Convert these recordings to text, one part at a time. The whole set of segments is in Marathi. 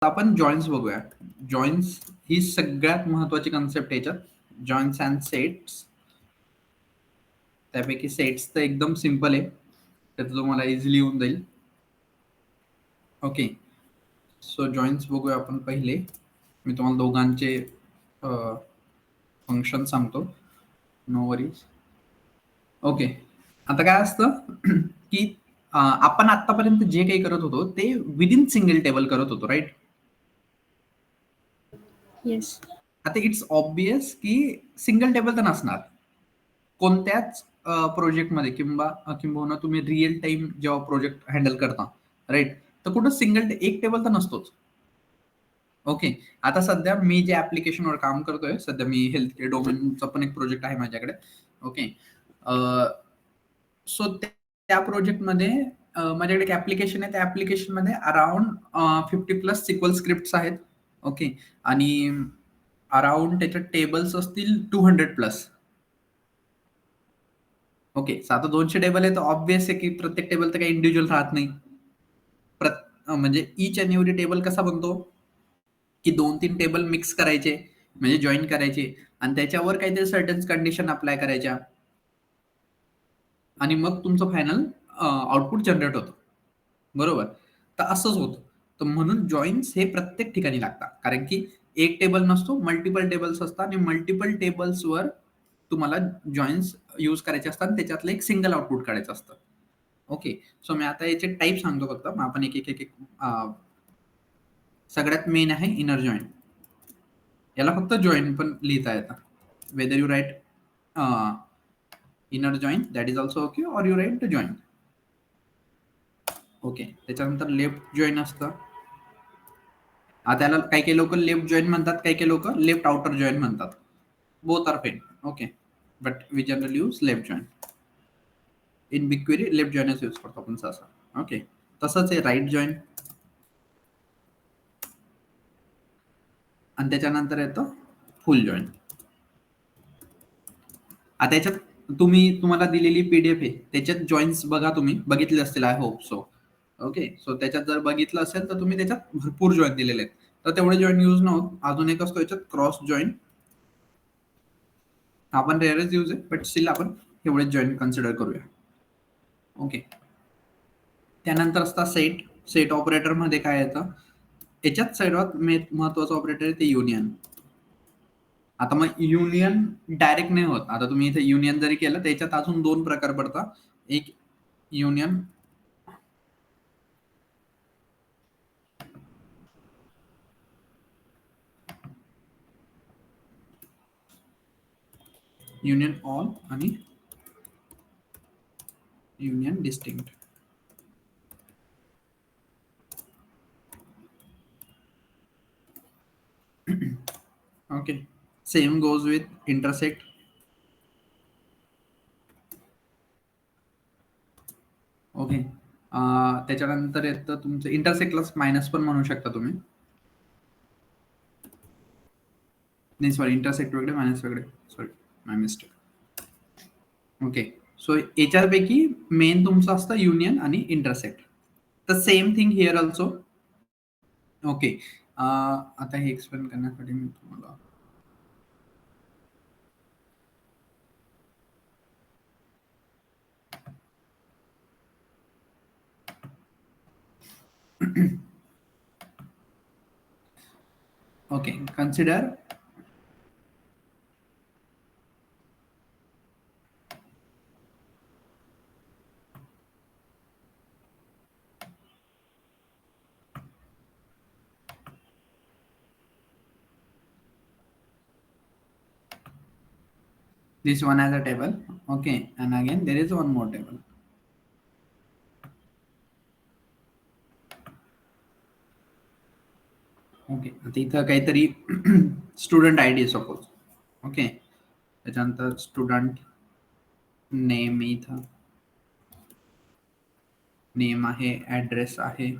आपण जॉईन्स बघूया. जॉईन्स ही सगळ्यात महत्वाची कन्सेप्ट याच्यात. Joins and sets. त्यापैकी सेट्स तर एकदम सिंपल आहे, त्याचं तुम्हाला इझिली येऊन जाईल. ओके, सो जॉईन्स बघूया आपण पहिले. मी तुम्हाला दोघांचे फंक्शन सांगतो, नो वरीज. ओके, आता काय असतं की आपण आतापर्यंत जे काही करत होतो ते विदिन सिंगल टेबल करत होतो, राईट? येस. आता इट्स ऑब्वियस की सिंगल टेबल तर नसणार कोणत्याच प्रोजेक्टमध्ये, किंबहुना तुम्ही रिअल टाइम जेव्हा प्रोजेक्ट हँडल करता, राईट, तर कुठं सिंगल एक टेबल तर नसतोच. ओके, आता सध्या मी जे ऍप्लिकेशनवर काम करतोय, सध्या मी हेल्थ केअर डोमेनचा पण एक प्रोजेक्ट आहे माझ्याकडे. ओके, सो त्या प्रोजेक्टमध्ये माझ्याकडे एक ऍप्लिकेशन आहे. त्या ऍप्लिकेशनमध्ये अराउंड 50+ सिक्वल स्क्रिप्ट्स आहेत. ओके, आणि अराउंड त्याच्यात टेबल्स असतील 200+. ओके, आता 200 टेबल आहे तर ऑब्विस आहे की प्रत्येक टेबल तर काही इंडिव्हिज्युअल राहत नाही. म्हणजे इच अँड एव्हरी टेबल कसा बनतो की 2-3 टेबल मिक्स करायचे, म्हणजे जॉईन करायचे, आणि त्याच्यावर काहीतरी सर्टन कंडिशन अप्लाय करायच्या, आणि मग तुमचं फायनल आउटपुट जनरेट होतं, बरोबर? तर असंच होतं. तर म्हणून जॉईन्स हे प्रत्येक ठिकाणी लागतात, कारण की एक टेबल नसतो, मल्टिपल टेबल्स असतात, आणि मल्टिपल टेबल्सवर तुम्हाला जॉईन्स यूज करायचे असतात, त्याच्यातलं एक सिंगल आउटपुट काढायचं असतं. ओके, सो मी आता याचे टाईप सांगतो फक्त, मग आपण एक एक सगळ्यात मेन आहे इनर जॉईन. याला फक्त जॉईन पण लिहिता येतं, whether you write inner join, that is also okay, or you write to join. Okay, त्याच्यानंतर लेफ्ट जॉईन असतं. त्याला काही काही लोक लेफ्ट जॉईन म्हणतात, काही काही लोक लेफ्ट आउटर जॉईन म्हणतात. Both are fine. Okay, but we generally use left join. In BigQuery left जॉईनच यूज करतो आपण सहसा. ओके, तसंच आहे राईट जॉईन, आणि त्याच्यानंतर येतं फुल जॉईन. आता याच्यात तुम्हाला दिलेली PDF आहे, त्याच्यात जॉईन्स बघा, तुम्ही बघितले असतील, I hope so. Okay, so त्याच्यात जर बघितलं असेल तर तुम्ही त्याच्यात भरपूर जॉईन दिलेले आहेत, तर तेवढे जॉईन यूज न होत अजून एक असतो याच्यात क्रॉस जॉईन. आपण रेअरच यूज आहे, बट स्टील आपण एवढेच जॉईन कन्सिडर करूया. ओके, त्यानंतर असता सेट. सेट ऑपरेटर मध्ये काय येतं, याच्यात सर्वात महत्वाचं ऑपरेटर आहे ते युनियन. आता मग युनियन डायरेक्ट नाही होत. आता तुम्ही इथे युनियन जरी केलं, त्याच्यात अजून 2 प्रकार पडतात. एक युनियन युनियन ऑल आणि union distinct. Okay, same goes with intersect. Okay, त्याच्यानंतर येतं तुमचं इंटरसेक्टला मायनस पण म्हणू शकता तुम्ही. नाही, सॉरी, इंटरसेक्ट वेगळे, मायनस वेगळे, सॉरी, माय मिस्टेक. ओके, सो याच्यापैकी मेन तुमचं असतं युनियन आणि इंटरसेक्ट. तर same thing here also. Okay, आता हे एक्सप्लेन करण्यासाठी मी तुम्हाला okay, consider this one as a table. Okay, and again there is one more table. Okay, आता इथं काहीतरी student I D suppose. Okay, त्याच्यानंतर स्टुडंट नेम, इथं नेम आहे, ऍड्रेस आहे.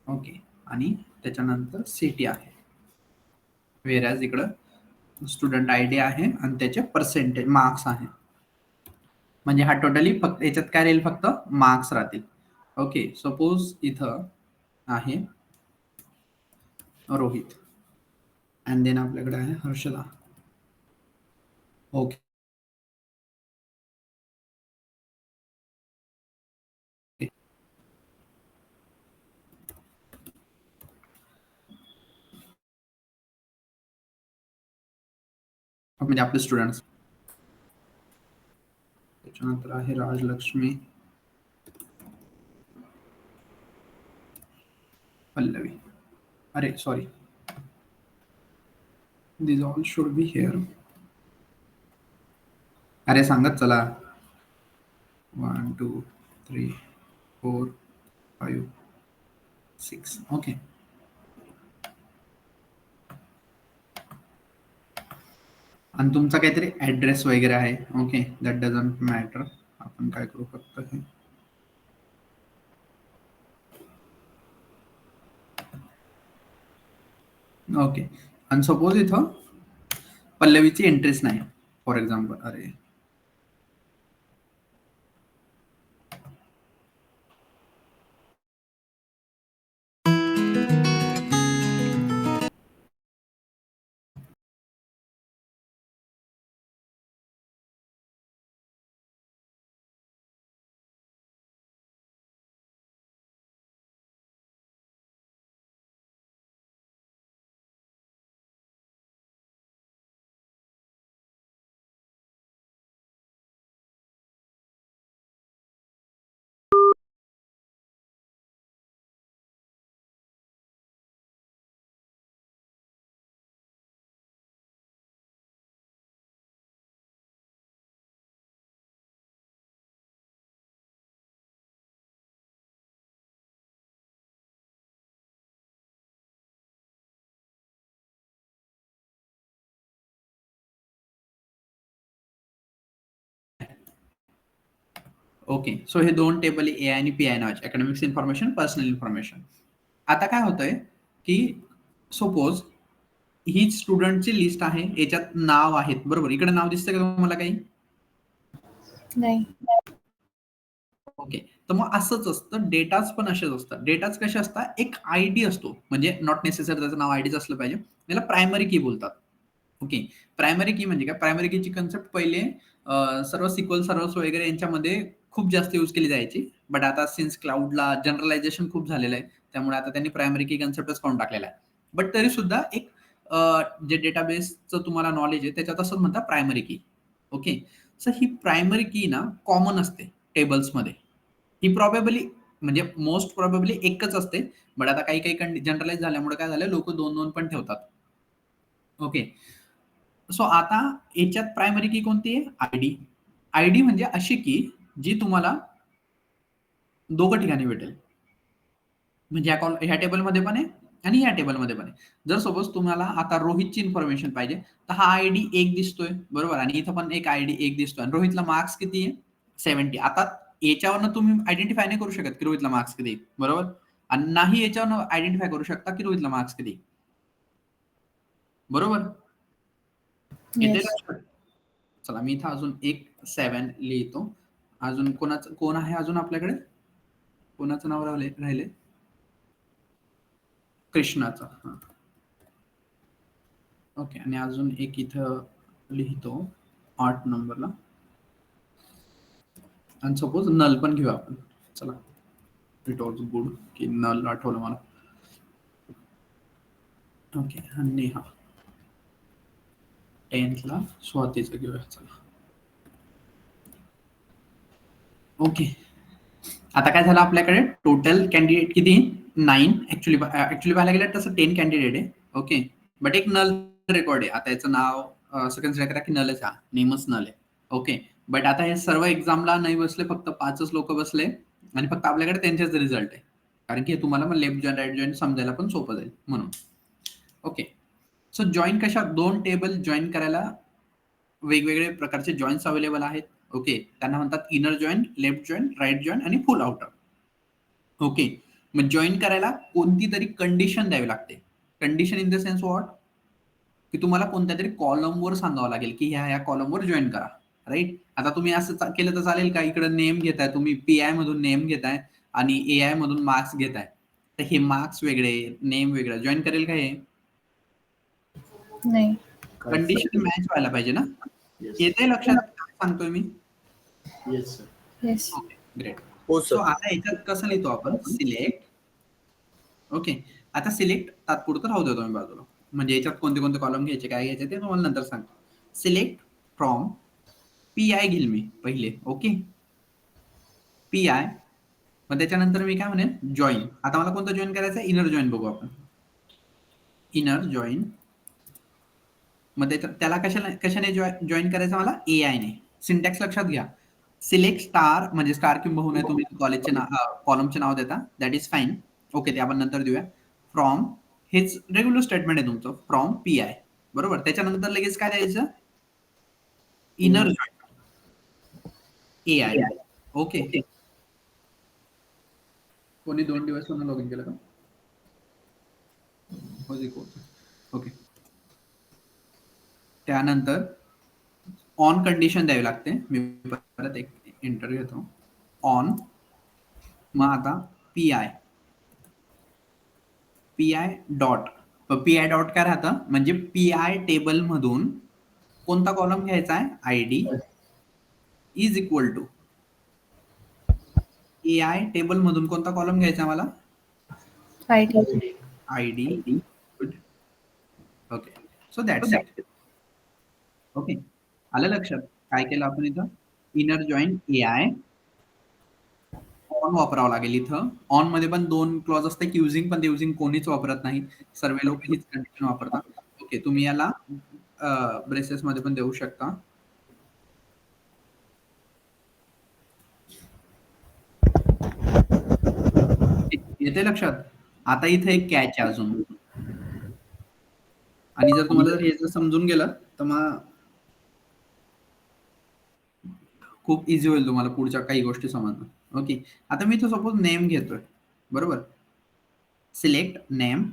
ओके, आणि त्याच्यानंतर सिटी आहे. वेरॅज इकडं स्टुडंट आय डी आहे आणि त्याचे पर्सेंटेज मार्क्स आहे. म्हणजे हा टोटली फक्त याच्यात काय राहील, फक्त मार्क्स राहतील. ओके, सपोज इथं आहे रोहित अँड देन आपल्याकडे आहे हर्षदा. ओके. म्हणजे आपले स्टुडंट्स. त्याच्यानंतर आहे राजलक्ष्मी, पल्लवी. अरे sorry, this all should be here. अरे सांगत चला. 1 2 3 4 5 6. ओके. आणि तुमचा काहीतरी ऍड्रेस वगैरे आहे. Okay, that doesn't matter. आपण काय करू फक्त हे. ओके. आणि सपोज इथं पल्लवीची एंट्रीच नाही फॉर एक्झाम्पल. अरे ओके. सो हे दोन टेबल ए आणि पी आय नावाचे, अकॅडमिक्स इन्फॉर्मेशन, पर्सनल इन्फॉर्मेशन. आता काय होतंय की सपोज ही स्टुडंटची लिस्ट आहे, याच्यात नाव आहेत बरोबर. इकडे नाव दिसतंय का तुम्हाला काही? नाही. ओके. तर मग असंच असतं, डेटाच पण असेच असतात. डेटाच कसे असतात, एक आयडी असतो, म्हणजे नॉट नेसेसरी त्याचं नाव आयडीच असलं पाहिजे. याला प्रायमरी की बोलतात. ओके. प्रायमरी की म्हणजे काय? प्रायमरी कीची कन्सेप्ट पहिले सर्व सिक्वल सर्व्हर्स वगैरे यांच्यामध्ये खूप जास्त यूज केली जायची. बट आता सिन्स क्लाउडला जनरलायझेशन खूप झालेलं आहे, त्यामुळे आता त्यांनी प्रायमरी की कन्सेप्टच काढून टाकलेला आहे. बट तरी सुद्धा एक जे डेटाबेसचं तुम्हाला नॉलेज आहे त्याच्यात असं म्हणतात प्रायमरी की. ओके. सो ही प्रायमरी की ना कॉमन असते टेबल्समध्ये. ही प्रॉबेबली म्हणजे मोस्ट प्रोबेबली एकच असते. बट आता काही जनरलाइज झाल्यामुळे काय झालं, लोक 2-2 पण ठेवतात. ओके. सो आता याच्यात प्रायमरी की कोणती आहे? आयडी. आयडी म्हणजे अशी की जी तुम्हाला दोघं ठिकाणी भेटेल. म्हणजे ह्या टेबलमध्ये पण आहे आणि ह्या टेबलमध्ये पण आहे. जर सपोज तुम्हाला आता रोहितची इन्फॉर्मेशन पाहिजे, तर हा आयडी 1 दिसतोय बरोबर, आणि इथं पण एक आयडी 1 दिसतोय आणि रोहितला मार्क्स किती आहे? 70. आता याच्यावरनं तुम्ही आयडेंटिफाय नाही करू शकत की रोहितला मार्क्स किती आहे, बरोबर? आणि नाही याच्यावरनं आयडेंटिफाय करू शकता की रोहितला मार्क्स किती आहे. बरोबर? येते येस. लक्षात? चला मी इथं अजून एक 7 लिहितो. अजून कोण आहे अजून आपल्याकडे? कोणाचं नाव राहिले? कृष्णाचं. हां. ओके. आणि अजून एक इथं लिहितो 8 नंबरला. आणि सपोज नल पण घेऊ आपण. चला. इट वॉज गुड की नल आठवलं मला. ओके. आणि नेहा 10th स्वातीचं घेऊया. चला. ओके. आता काय झालं आपल्याकडे टोटल कॅन्डिडेट किती? 9. ऍक्च्युली पाहायला गेलं तसं 10 कॅन्डिडेट आहे. ओके. बट एक नल रेकॉर्ड आहे. आता याचं नाव असं कन्सिडर करा की नलच आहे, नेमच नल आहे. ओके. बट आता हे सर्व एक्झामला नाही बसले, फक्त 5च लोक बसले आणि फक्त आपल्याकडे त्यांचेच रिझल्ट आहे. कारण की हे तुम्हाला मग लेफ्ट जॉईन राईट जॉईन समजायला पण सोपं जाईल म्हणून. ओके. सो जॉईन कशा, 2 टेबल जॉईन करायला वेगवेगळे प्रकारचे जॉईन्स अवेलेबल आहेत. ओके. त्यांना म्हणतात inner join, left join, right join आणि फुल आउटर. ओके. मग जॉईन करायला कोणती तरी कंडिशन द्यावी लागते. Condition in the sense what? की तुम्हाला कोणत्यातरी कॉलमवर सांगावं लागेल की ह्या कॉलमवर जॉईन करा. राईट? आता तुम्ही असं केलं तर चालेल का? इकडे नेम घेताय तुम्ही, पी-आय मधून नेम घेताय आणि ए-आय मधून मार्क्स घेताय. तर हे मार्क्स वेगळे, नेम वेगळं जॉईन करेल का हे? नाही. कंडिशन मॅच व्हायला पाहिजे ना? येस येते लक्षात काय सांगतोय मी? Yes sir. Yes. Okay, great. हो सो सर. आता याच्यात कसं लिहितो आपण? सिलेक्ट. ओके, आता सिलेक्ट तात्पुरतं राहू देतो मी बाजूला. म्हणजे याच्यात कोणते कोणते कॉलम घ्यायचे, काय घ्यायचे ते तुम्हाला नंतर सांगतो. सिलेक्ट फ्रॉम पी-आय घेईल मी पहिले. Okay, P-I. मग त्याच्यानंतर मी काय म्हणेन? जॉईन. आता मला कोणतं जॉईन करायचं आहे? इनर जॉईन बघू आपण. Inner join. मग त्याला कशाने जॉईन करायचं मला? AI ने. सिंटॅक्स लक्षात घ्या. सिलेक्ट स्टार म्हणजे स्टार किंबहुना तुम्ही कॉलेजचे कॉलमचे नाव देता, दॅट इज फाईन. ओके, ते आपण नंतर देऊया. फ्रॉम हेच रेग्युलर स्टेटमेंट आहे तुमचं. फ्रॉम पी-आय, बरोबर. त्याच्यानंतर लगेच काय द्यायचं? Inner join AI. ओके, कोणी 2 दिवस लॉग इन केलं का? ओके, त्यानंतर ऑन कंडिशन द्यावी लागते. मी परत एक एंटर घेतो. ऑन. मग आता पी-आय डॉट. पी-आय डॉट काय राहतं? म्हणजे पी-आय टेबल मधून कोणता कॉलम घ्यायचा आहे? ID is equal to AI table मधून कोणता कॉलम घ्यायचा मला? ID. ID. Good. Okay, so that's it. Okay, आलं लक्षात? काय केलं आपण इथं? Inner join AI. ऑन वापरावं लागेल इथं. ऑन मध्ये पण 2 क्लॉज असते. युजिंग पण युजिंग कोणीच वापरत नाही. सर्व लोक हीच कंडिशन वापरतात. ओके, तुम्ही याला ब्रेसेस मध्ये पण देऊ शकता. येते लक्षात? आता इथे एक कॅच आहे अजून. आणि जर तुम्हाला हे जर समजून गेलं तर मग खूप इझी होईल तुम्हाला पुढच्या काही गोष्टी समजणं. ओके, आता मी इथं सपोज नेम घेतोय, बरोबर. सिलेक्ट नेम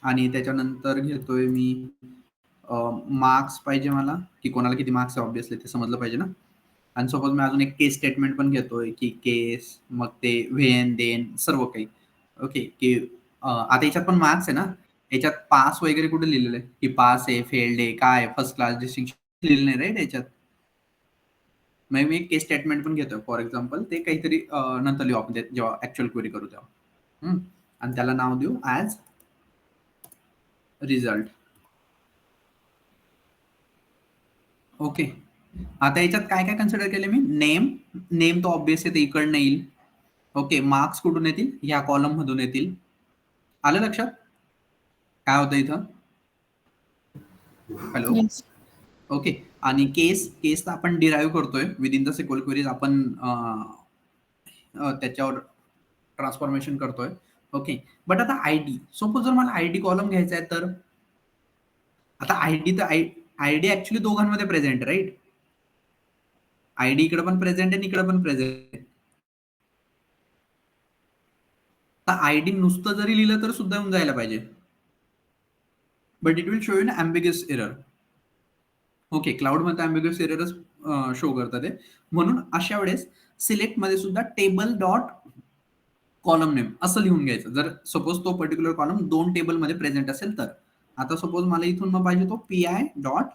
आणि त्याच्यानंतर घेतोय मी मार्क्स पाहिजे मला, की कोणाला किती मार्क्स आहे ऑब्व्हियसली ते समजलं पाहिजे ना. आणि सपोज मी अजून एक केस स्टेटमेंट पण घेतोय, की केस, मग ते व्हेन देन सर्व काही. ओके, की आता याच्यात पण मार्क्स आहे ना, याच्यात पास वगैरे कुठे लिहिलेलं आहे, की पास आहे, फेल्ड आहे, काय फर्स्ट क्लास डिस्टिंक्शन लिहिलेलं नाही राईट याच्यात. मग मी एक केस स्टेटमेंट पण घेतोय फॉर एक्झाम्पल. ते काहीतरी नंतर लिहू आपण जेव्हा ऍक्च्युअल क्वेरी करू तेव्हा. आणि त्याला नाव देऊ ऍज रिझल्ट. ओके, आता याच्यात काय काय कन्सिडर केले मी? नेम तो ऑब्विस आहे, ते इकडनं येईल. ओके, मार्क्स कुठून येतील? ह्या कॉलम मधून येतील. आलं लक्षात? काय होतं इथं? हॅलो. येस. ओके, आणि केस आपण डिराईव्ह करतोय विदिन द सिक्वल क्वेरीज. आपण त्याच्यावर ट्रान्सफॉर्मेशन करतोय. ओके, बट आता आयडी, सपोज जर मला आयडी कॉलम घ्यायचा आहे तर आता आयडी तर आयडी ऍक्च्युली दोघांमध्ये प्रेझेंट राईट. आयडी इकडे पण प्रेझेंट आहे, इकडे पण प्रेझेंट आहे. तर आयडी नुसतं जरी लिहिलं तर सुद्धा येऊन जायला पाहिजे, but it will show you an ambiguous error. Okay, cloud मध्ये अँबिग्युअस एररच शो करतात ते. म्हणून अशा वेळेस सिलेक्ट मध्ये सुद्धा टेबल डॉट कॉलम नेम असं लिहून घ्यायचं. जर सपोज तो पर्टिक्युलर कॉलम 2 टेबल मध्ये प्रेझेंट असेल तर. आता सपोज मला इथून मग पाहिजे तो पी-आय डॉट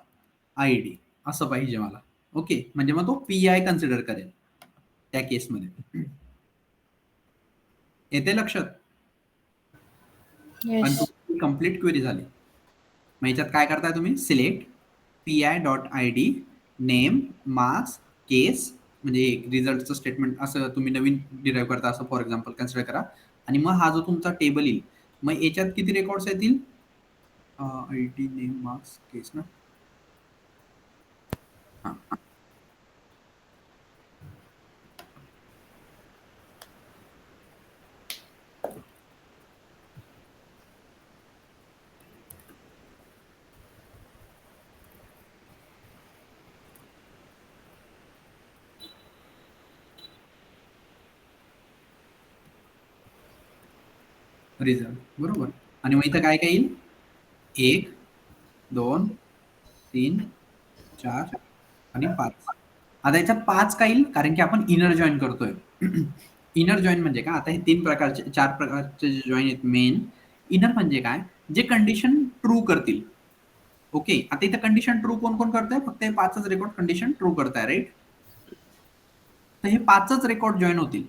आयडी असं पाहिजे मला. ओके, म्हणजे मग तो पी-आय कन्सिडर करेल त्या केसमध्ये. येते लक्षात? आणि येस. तुमची कंप्लीट क्वेरी झाली. मग याच्यात काय करताय तुम्ही? Select PI dot ID, name, marks, case, म्हणजे रिझल्टचं स्टेटमेंट असं तुम्ही नवीन डिराईव्ह करता असं फॉर एक्झाम्पल कन्सिडर करा. आणि मग हा जो तुमचा टेबल येईल, मग याच्यात किती रेकॉर्ड्स येतील? आयडी, नेम, मार्क्स, केस ना. हां, रिझल्ट बरोबर. आणि मग इथं काय काय येईल? 1, 2, 3, 4 आणि 5. आता याच्यात 5 का येईल? कारण की आपण इनर जॉईन करतोय. इनर जॉईन म्हणजे काय, आता हे 4 प्रकारचे जे जॉईन आहेत मेन. इनर म्हणजे काय, जे कंडिशन ट्रू करतील. ओके, आता इथं कंडिशन ट्रू कोण कोण करतंय, फक्त हे 5च रेकॉर्ड कंडिशन ट्रू करताय, राईट. तर हे 5च रेकॉर्ड जॉईन होतील.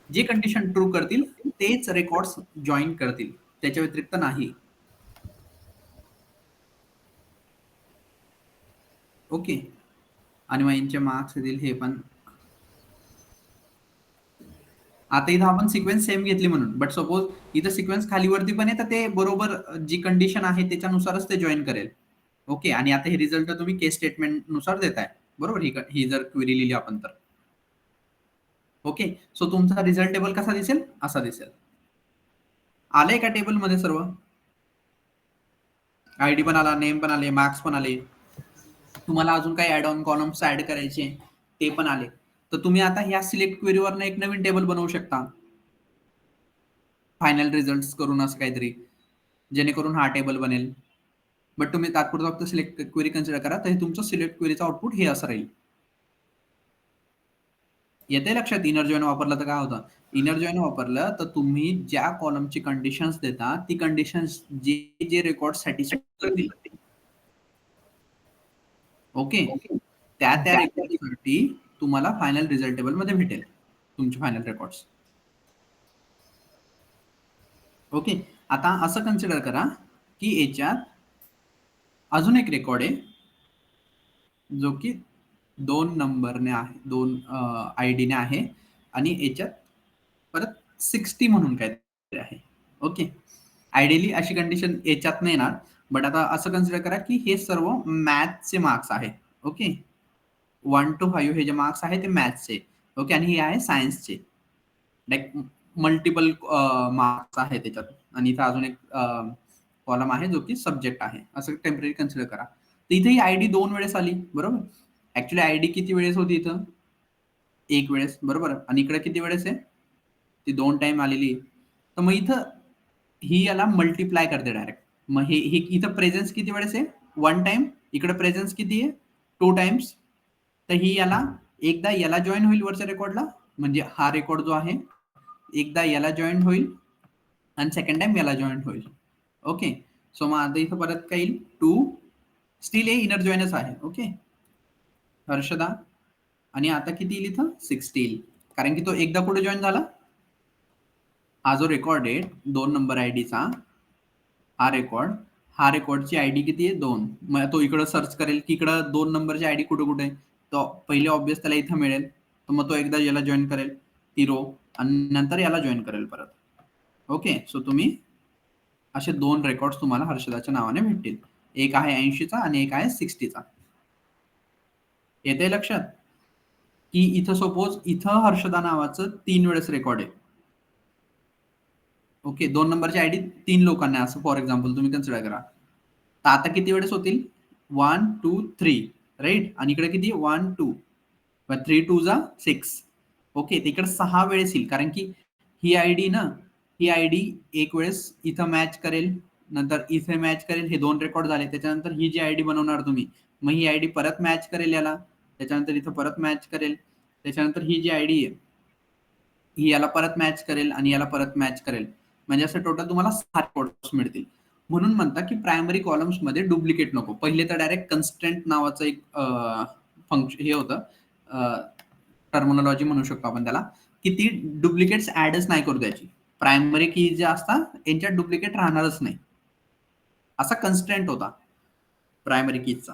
जे कंडिशन ट्रू करतील तेच रेकॉर्ड्स जॉईन करतील, त्याच्या व्यतिरिक्त नाही. ओके, आणि मग यांचे मार्क्स येतील हे पण. आता इथं आपण सिक्वेन्स सेम घेतली म्हणून, बट सपोज इथं सिक्वेन्स खालीवरती पण आहे, तर ते बरोबर जी कंडिशन आहे त्याच्यानुसारच ते जॉईन करेल. ओके, आणि आता हे रिझल्ट तुम्ही केस स्टेटमेंट नुसार देताय, बरोबर. ही जर क्वेरी लिहिली आपण तर. ओके, सो तुमचा रिझल्ट टेबल कसा दिसेल, असा दिसेल. आलंय का टेबल मध्ये सर्व? आयडी पण आला, नेम पण आले, मार्क्स पण आले. तुम्हाला अजून काही ऍड ऑन कॉलम्स ऍड करायचे ते पण आले. तर तुम्ही आता ह्या सिलेक्ट क्वेरीवरनं एक नवीन टेबल बनवू शकता, फायनल रिझल्ट करून असं काहीतरी, जेणेकरून हा टेबल बनेल. बट तुम्ही तात्पुरता फक्त सिलेक्ट क्वेरी कन्सिडर करा, तर हे तुमचं सिलेक्ट क्वेरीचं आउटपुट हे असं राहील. येते लक्षात? इनर जॉईन वापरलं तर काय होतं, इनर जॉईन वापरलं तर तुम्ही ज्या कॉलमची कंडिशन्स देता ती कंडिशन्स जे जे रेकॉर्ड सॅटिस्फाय करतील, ओके, त्या त्या रेकॉर्डसाठी तुम्हाला फायनल रिझल्ट टेबल मध्ये भेटेल तुमचे फायनल रेकॉर्ड्स. ओके, आता असं कन्सिडर करा की याच्यात अजून एक रेकॉर्ड आहे जो की 2 नंबरने आहे, 2 आयडीने आहे, आणि याच्यात परत 60 म्हणून काहीतरी आहे. ओके, आयडियली अशी कंडिशन याच्यात नाही येणार, बट आता असं कन्सिडर करा की हे सर्व मॅथ्सचे मार्क्स आहे. ओके, 1 to 5 हे जे मार्क्स आहे ते मॅथ्सचे. ओके, आणि हे आहे सायन्सचे, लाईक मल्टिपल मार्क्स आहे त्याच्यात. आणि इथं अजून एक कॉलम आहे जो की सब्जेक्ट आहे, असं टेम्पररी कन्सिडर करा. तर इथे ही आयडी 2 वेळेस आली, बरोबर. ऍक्च्युली आयडी किती वेळेस होती इथं, 1 वेळेस, बरोबर. आणि इकडे किती वेळेस आहे, ती 2 टाइम आलेली. तर मग इथं ही याला मल्टिप्लाय करते डायरेक्ट. मग हे इथं प्रेझेन्स किती वेळेस आहे, 1 टाइम. इकडे प्रेझेन्स किती आहे, 2 टाइम्स. तर ही याला एकदा याला जॉईन होईल वरच्या रेकॉर्डला, म्हणजे हा रेकॉर्ड जो आहे एकदा याला जॉईन होईल आणि सेकंड टाइम याला जॉईन होईल. ओके, सो मग आता इथं परत काय येईल, 2 स्टील हे इनर जॉईनच आहे. ओके, हर्षदा, आणि आता किती येईल इथं, 60 येईल, कारण की तो एकदा कुठे जॉईन झाला. हा जो रेकॉर्ड आहे 2 नंबर आयडीचा, हा रेकॉर्डची आयडी किती आहे, 2. मग तो इकडं सर्च करेल की इकडं 2 नंबरची आयडी कुठे कुठे आहे, तो पहिले ऑब्वियस त्याला इथं मिळेल. तर मग तो एकदा याला जॉईन करेल ती रो, आणि नंतर याला जॉईन करेल परत. ओके, सो तुम्ही असे 2 रेकॉर्ड तुम्हाला हर्षदाच्या नावाने भेटतील. एक आहे 80चा आणि एक आहे 60चा. येते लक्षात की इथं सपोज इथं हर्षदा नावाचं 3 वेळेस रेकॉर्ड आहे. ओके, 2 नंबरची आयडी 3 लोकांना, असं फॉर एक्झाम्पल तुम्ही कन्सिडर करा. तर आता किती वेळेस होतील, 1 2 3, राईट. आणि इकडे किती, 1 2, 3 2 जा 6. ओके, तिकडे 6 वेळेस येईल, कारण की ही आयडी ना, ही आयडी एक वेळेस इथं मॅच करेल, नंतर इथे मॅच करेल, हे 2 रेकॉर्ड झाले. त्याच्यानंतर ही जी आयडी बनवणार तुम्ही, मग ही आयडी परत मॅच करेल याला, त्याच्यानंतर इथं परत मॅच करेल, त्याच्यानंतर ही जी आयडी आहे ही याला परत मॅच करेल आणि याला परत मॅच करेल. म्हणजे असं टोटल तुम्हाला 7 रेकॉर्ड्स मिळतील. म्हणून म्हणतात की प्रायमरी कॉलम्स मध्ये डुप्लिकेट नको. पहिले तर डायरेक्ट कन्स्ट्रेंट नावाचं एक फंक्शन हे होतं, टर्मिनॉलॉजी म्हणू शकतो आपण त्याला, की ती डुप्लिकेट्स ऍडच नाही करू द्यायची. प्रायमरी की जे असतात यांच्यात डुप्लिकेट राहणारच नाही, असा कन्स्ट्रेंट होता प्रायमरी कीजचा,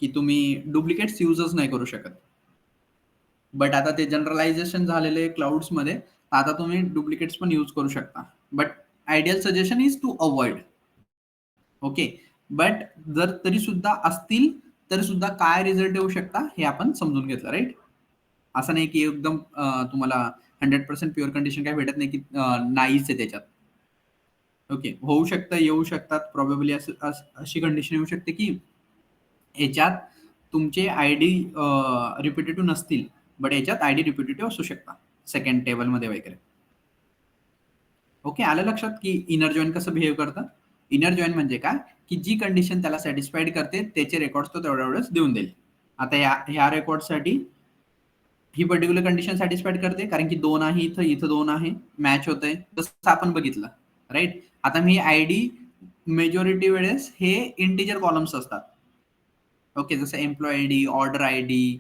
की तुम्ही डुप्लिकेट्स युजच नाही करू शकत. बट आता ते जनरलायझेशन झालेले क्लाउड्स मध्ये, आता तुम्ही डुप्लिकेट्स पण यूज करू शकता. But ideal suggestion is to avoid. Okay, but जर तरी सुद्धा असतील तरी सुद्धा काय रिझल्ट येऊ शकता हे आपण समजून घेतलं, राईट. असं नाही की एकदम तुम्हाला 100% प्युअर कंडिशन काय भेटत नाही, की नाहीच आहे त्याच्यात. ओके, होऊ शकतं, येऊ शकतात प्रॉबेबली, अशी कंडिशन येऊ शकते की याच्यात तुमचे आयडी रिपिटेटिव्ह नसतील, बट याच्यात आयडी रिपिटेटिव्ह असू शकतात सेकंड टेबल मध्ये वगैरे. ओके, आलं लक्षात की इनर जॉईन कसं बिहेव करतं. इनर जॉईन म्हणजे काय, की जी कंडिशन त्याला सॅटिस्फाईड करते त्याचे रेकॉर्ड्स तो तेवढ्या वेळेस देऊन देईल. आता ह्या रेकॉर्डसाठी ही पर्टिक्युलर कंडिशन सॅटिस्फाईड करते कारण की 2 आहे इथं, इथं 2 आहे, मॅच होतंय. तसं आपण बघितलं, राईट? आता मी आयडी मेजॉरिटी वेळेस हे इंटिजर कॉलम्स असतात. ओके, जसं employ ID, order ID,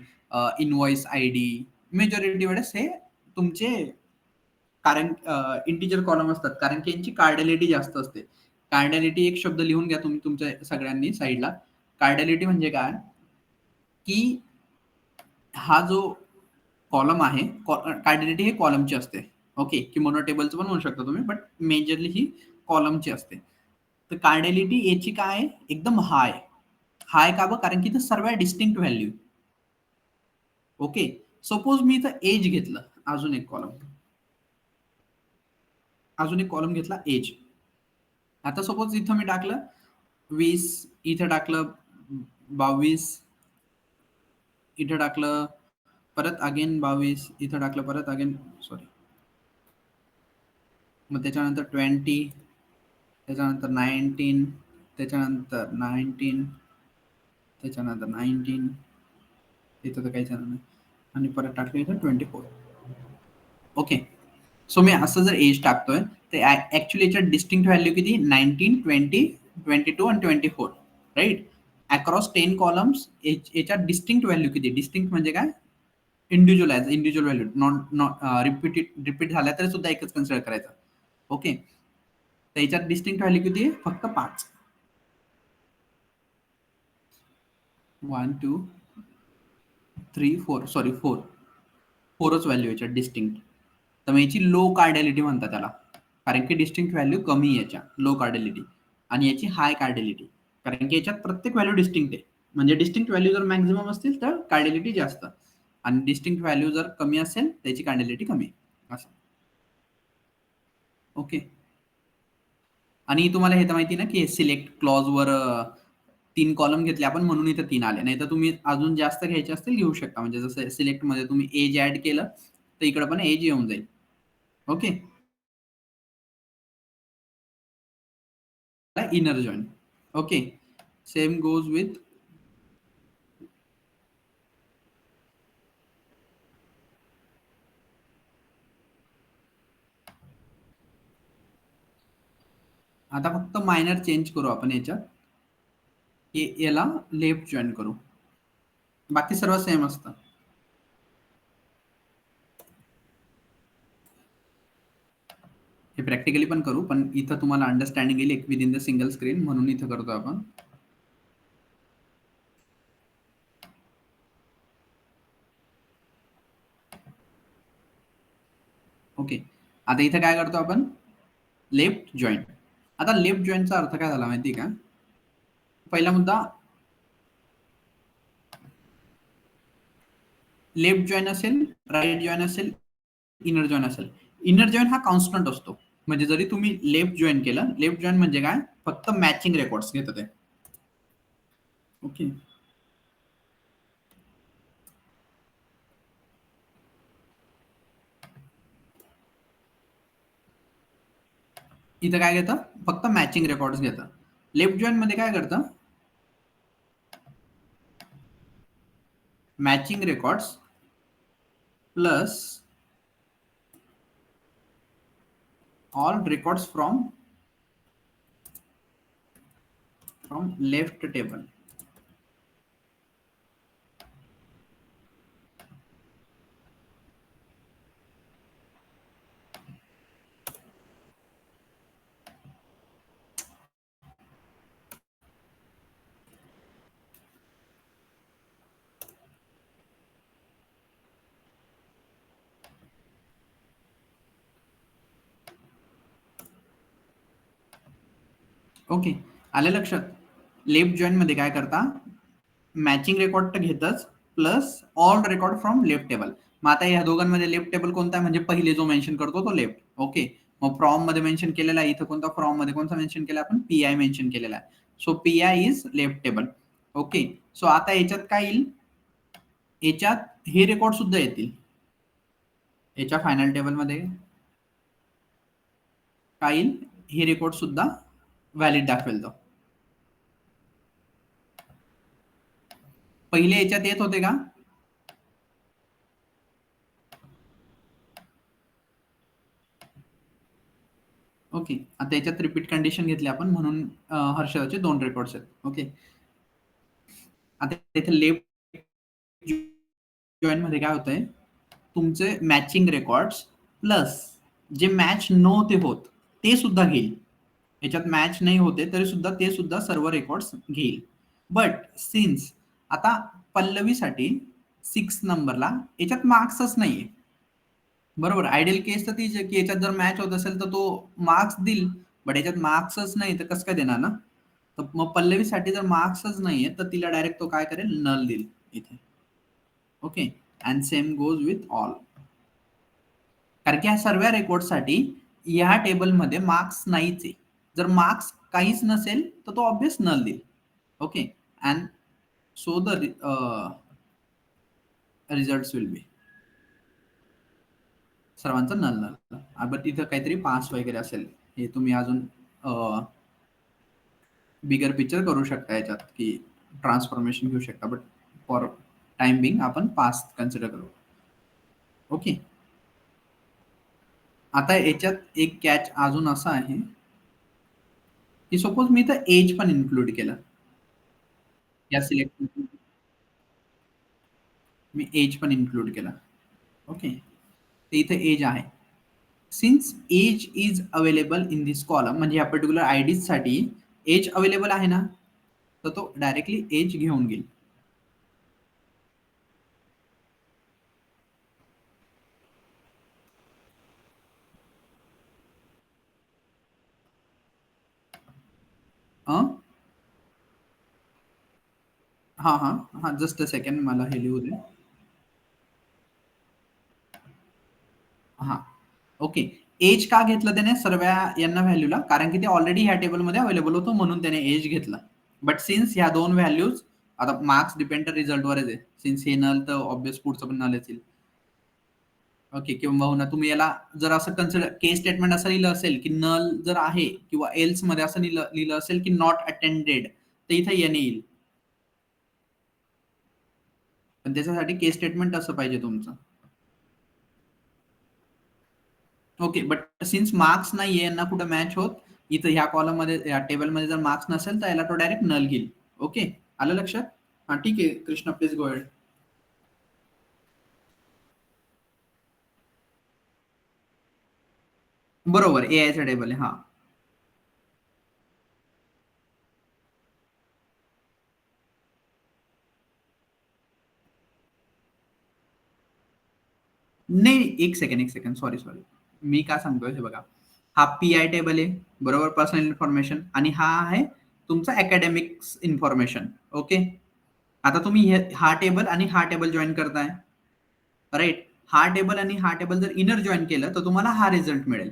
invoice ID, majority वेळेस हे तुमचे कारण इंटिजर कॉलम असतात कारण की यांची कार्डिलिटी जास्त असते. कार्डिलिटी एक शब्द लिहून घ्या तुम्ही तुमच्या सगळ्यांनी साईडला. कार्डिलिटी म्हणजे काय, की हा जो कॉलम आहे, कार्डिलिटी हे कॉलमची असते. ओके, की मोनोटेबलचं पण म्हणू शकता तुम्ही, बट मेजरली ही कॉलमची असते. तर कार्डिलिटी याची काय आहे, एकदम हाय. हाय का बघ, कारण की इथं सर्व डिस्टिंक्ट व्हॅल्यू. ओके, सपोज मी इथं एज घेतलं, अजून एक कॉलम घेतला एज. आता सपोज इथं मी टाकलं 20, इथं टाकलं 22, इथं टाकलं परत अगेन 22, इथं टाकलं परत अगेन सॉरी, मग त्याच्यानंतर 20, त्याच्यानंतर 19, त्याच्यानंतर 19, त्याच्यानंतर 19, इथं तर काहीच नाही, आणि परत टाकलं इथं 24. ओके, सो मी असं जर एज टाकतोय तर ऍक्च्युली याच्यात डिस्टिंक्ट व्हॅल्यू किती, 19, 20, 22 आणि 24, राईट? अक्रॉस 10 कॉलम्स याच्यात डिस्टिंक्ट व्हॅल्यू किती, डिस्टिंक्ट म्हणजे काय, इंडिव्हिज्युअल व्हॅल्यू, रिपीट झाल्या तरी सुद्धा एकच कन्सिडर करायचं. ओके, तर याच्यात डिस्टिंक्ट व्हॅल्यू किती आहे, फक्त 5. 1 2 3 4, सॉरी 4च व्हॅल्यू याच्यात डिस्टिंक्ट. तर मग याची लो कार्डिलिटी म्हणतात त्याला, कारण की डिस्टिंक्ट व्हॅल्यू कमी आहे याच्या, लो कार्डिलिटी. आणि याची हाय कार्डिलिटी, कारण की याच्यात प्रत्येक व्हॅल्यू डिस्टिंक्ट आहे. म्हणजे डिस्टिंक्ट व्हॅल्यू जर मॅक्झिमम असतील तर कार्डिलिटी जास्त, आणि डिस्टिंक्ट व्हॅल्यू जर कमी असेल त्याची कार्डिलिटी कमी, असं. ओके, आणि तुम्हाला हे तर माहिती ना की सिलेक्ट क्लॉज वर 3 कॉलम घेतले आपण म्हणून इथं 3 आले, नाही तर तुम्ही अजून जास्त घ्यायचे असतील घेऊ शकता. म्हणजे जसं सिलेक्ट मध्ये तुम्ही एज ऍड केलं तर इकडे पण एज येऊन जाईल. Okay, inner join. Okay, same goes with आता फक्त मायनर चेंज करू आपण याच्यात, याला लेफ्ट जॉईन करू, बाकी सर्व सेम असतं. हे प्रॅक्टिकली पण करू, पण इथं तुम्हाला अंडरस्टँडिंग येईल एक विदिन द सिंगल स्क्रीन, म्हणून इथं करतो आपण. ओके, आता इथं काय करतो आपण, लेफ्ट जॉईन. आता लेफ्ट जॉईनचा अर्थ काय झाला माहिती का, पहिला मुद्दा, लेफ्ट जॉईन असेल, राईट जॉईन असेल, इनर जॉईन असेल. इनर जॉईन हा कॉन्स्टंट असतो, म्हणजे जरी तुम्ही लेफ्ट जॉईन केलं, लेफ्ट जॉईन म्हणजे काय, फक्त मॅचिंग रेकॉर्ड्स घेतं ते. ओके, इथं काय घेतं, फक्त मॅचिंग रेकॉर्ड्स घेतं. लेफ्ट जॉईन मध्ये काय करतं, matching records plus all records from left table. Okay, आलं लक्षात? लेफ्ट जॉईन मध्ये काय करता, मॅचिंग रेकॉर्ड तर घेतच, plus all record from left table. मग आता या दोघांमध्ये लेफ्ट टेबल कोणता आहे, म्हणजे पहिले जो मेन्शन करतो तो लेफ्ट. ओके, मग फ्रॉम मध्ये मेन्शन केलेला आहे, इथं कोणता फ्रॉम मध्ये कोणता मेन्शन केला आपण, पीआय मेन्शन केलेला आहे. So PI is left table. Okay, so आता याच्यात काय येईल, याच्यात हे रेकॉर्ड सुद्धा येतील, याच्या फायनल टेबल मध्ये काय येईल, हे रेकॉर्ड सुद्धा व्हॅलिड दाखवेल. तो पहिले याच्यात येत होते का, ओके. आता याच्यात रिपीट कंडिशन घेतली आपण म्हणून हर्षदाचे 2 रेकॉर्ड्स आहेत. ओके. आता इथे लेफ्ट जॉइन मध्ये काय होतंय, तुमचे मॅचिंग रेकॉर्ड्स प्लस जे मॅच नव्हते होत ते सुद्धा घेईल. याच्यात मॅच नाही होते तरी सुद्धा ते सुद्धा सर्व रेकॉर्ड्स घेईल. बट सिन्स आता पल्लवीसाठी 6 नंबरला याच्यात मार्क्सच नाहीये. बरोबर. आयडियल केस तर तीच आहे की याच्यात जर मॅच होत असेल तर तो मार्क्स देईल, बट याच्यात मार्क्सच नाही तर कसं काय देणार ना? तर मग पल्लवीसाठी जर मार्क्सच नाहीये तर तिला डायरेक्ट तो काय करेल, नल देईल इथे. Okay. And same goes with all. कारण की ह्या सर्व रेकॉर्डसाठी ह्या टेबलमध्ये मार्क्स नाहीच आहे. जर मार्क्स काहीच नसेल तर तो ऑब्वियस नल देईल. Okay. And so the result will be सर्वांचा नल नल. बट इथं काहीतरी पास वगैरे असेल, हे तुम्ही अजून बिगर पिक्चर करू शकता याच्यात की ट्रान्सफॉर्मेशन घेऊ शकता, बट फॉर टाइम बिंग आपण पास कन्सिडर करू. ओके. आता याच्यात एक कॅच अजून असा आहे की सपोज मी तर एज पण इन्क्लूड केलं या सिलेक्ट, मी एज पण इन्क्लूड केला. ओके. ते इथे एज आहे. Since age is available in this column, म्हणजे या पर्टिक्युलर आयडीज साठी एज अवेलेबल आहे ना, तर तो डायरेक्टली एज घेऊन घेईल. हा हा हा, जस्ट अ सेकंड, मला हे लिहू दे. हा. ओके. एज का घेतलं त्याने सर्व यांना व्हॅल्यूला, कारण की ते ऑलरेडी ह्या टेबलमध्ये अवेलेबल होतं म्हणून त्याने एज घेतलं. बट सिन्स ह्या दोन व्हॅल्यूज आता मार्क्स डिपेंड रिझल्टवरच आहे. सिन्स हे नल तर ऑब्वियस पुढचं पण नलच येईल. ओके. किंवा तुम्ही याला जर असं कन्सिडर केस स्टेटमेंट असं लिहिलं असेल की नल जर आहे किंवा एल्स मध्ये असं लिहिलं असेल की नॉट अटेंडेड, तर इथे येणे येईल. पण त्याच्यासाठी केस स्टेटमेंट असं पाहिजे तुमचं. ओके. बट सिन्स मार्क्स नाहीये, यांना कुठं मॅच होत, इथं ह्या कॉलम मध्ये या टेबल मध्ये जर मार्क्स नसेल तर याला तो डायरेक्ट नल घेईल. ओके. आलं लक्षात? हा ठीक आहे. Krishna please go ahead. बरोबर. AI चा टेबल आहे. हा. नाही, एक सेकंड, सॉरी. मी काय सांगतोय हे बघा. हा PI टेबल आहे, बरोबर, पर्सनल इन्फॉर्मेशन, आणि हा आहे तुमचा अकॅडमिक्स इन्फॉर्मेशन. ओके. आता तुम्ही हा टेबल आणि हा टेबल जॉईन करताय, राईट. हा टेबल आणि हा टेबल जर इनर जॉईन केलं तर तुम्हाला हा रिझल्ट मिळेल.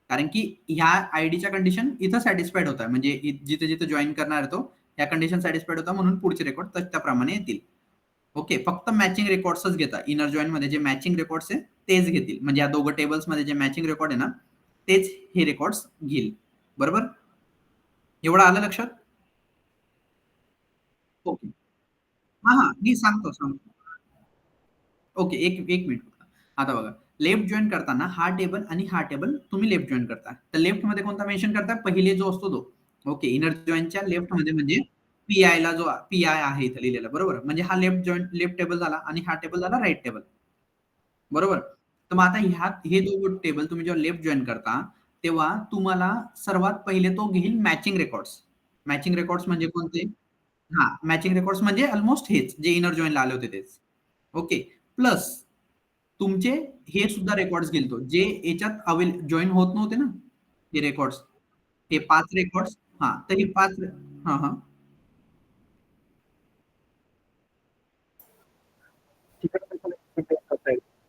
कारण की ह्या आयडीच्या कंडिशन इथं सॅटिस्फाईड होत आहे, म्हणजे जिथे जिथे जॉईन करणार तो या कंडिशन सॅटिस्फाईड होता म्हणून पुढचे रेकॉर्ड त्याप्रमाणे येतील. ओके. फक्त मॅचिंग रेकॉर्ड्सच घेता. इनर जॉईन मध्ये जे मॅचिंग रेकॉर्ड्स आहे तेच घेतील. म्हणजे या दोघं टेबल्स मध्ये जे मॅचिंग रेकॉर्ड आहे ना, तेच हे रेकॉर्ड्स घेईल. बरोबर. एवढं आलं लक्षात? ओके. हा हा, मी सांगतो. ओके. एक एक मिनिट. आता बघा, लेफ्ट जॉइन करताना हा टेबल आणि हा टेबल तुम्ही लेफ्ट जॉइन करता. तर लेफ्ट मध्ये कोणता मेन्शन करता? पहिले जो असतो तो. ओके. इनर जॉइनच्या लेफ्ट मध्ये म्हणजे पीआय ला जो पीआय आहे इथे लिहिलेला, बरोबर. म्हणजे हा लेफ्ट जॉइन लेफ्ट टेबल झाला आणि हा टेबल झाला राईट टेबल. बरोबर. तर मग आता ह्यात हे दोन टेबल तुम्ही जेव्हा लेफ्ट जॉइन करता तेव्हा तुम्हाला सर्वात पहिले तो घेईल मॅचिंग रेकॉर्ड्स. मॅचिंग रेकॉर्ड्स म्हणजे कोणते? हा, मॅचिंग रेकॉर्ड्स म्हणजे ऑलमोस्ट हेच जे इनर जॉइनला आले होते तेच. ओके. प्लस तुमचे हे सुद्धा रेकॉर्ड्स घेईल तो, जे याच्यात जॉइन होत नव्हते ना, हे रेकॉर्ड्स. हे 5 रेकॉर्ड्स. हां, तर हे 5. हां, हां.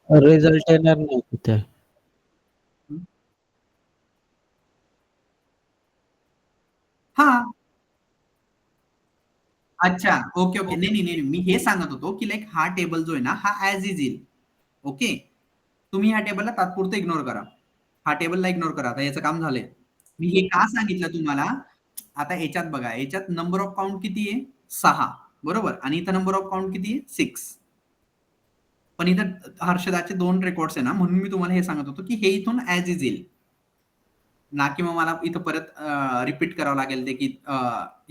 रिझल्ट येणार नाही तिथे. हां. अच्छा. ओके. नाही. मी हे सांगत होतो, की लाइक हा टेबल जो आहे ना, हा ॲज इज येईल. ओके. तुम्ही ह्या टेबलला तात्पुरतं इग्नोर करा. हा टेबलला इग्नोर करा. आता याचं काम झालंय. मी हे का सांगितलं तुम्हाला? आता याच्यात बघा, याच्यात नंबर ऑफ काउंट किती आहे? 6. बरोबर. आणि इथं नंबर ऑफ काउंट किती आहे? 6. पण इथं हर्षदाचे 2 रेकॉर्ड्स आहे ना, म्हणून मी तुम्हाला हे सांगत होतो, की हे इथून ॲज इज येईल. ना की मग मला इथं परत रिपीट करावं लागेल ते की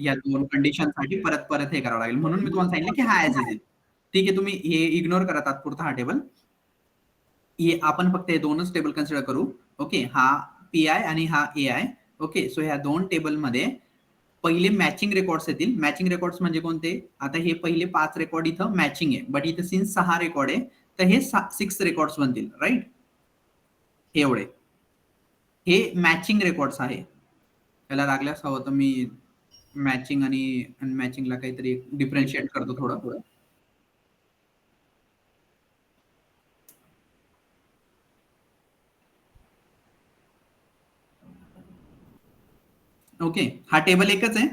या 2 कंडिशनसाठी परत परत हे करावं लागेल. म्हणून मी तुम्हाला सांगितलं की हा ॲज इट इज. ठीक आहे, तुम्ही हे इग्नोर करा तात्पुरता हा टेबल. हे आपण फक्त हे 2च टेबल कन्सिडर करू. ओके, हा पी-आय आणि हा ए-आय. ओके, सो ह्या 2 टेबलमध्ये पहिले मॅचिंग रेकॉर्ड्स येतील. मॅचिंग रेकॉर्ड्स म्हणजे कोणते? आता हे पहिले 5 रेकॉर्ड इथं मॅचिंग आहे. बट इथं सिन्स 6 रेकॉर्ड आहे, तर हे 6 रेकॉर्ड्स बनतील, राइट? एवढे. हे मॅचिंग रेकॉर्ड्स आहे. त्याला लागल्यास हवं तर मी मॅचिंग आणि अनमॅचिंगला काहीतरी डिफरन्शिएट करतो थोडं. ओके, हा टेबल एकच आहे.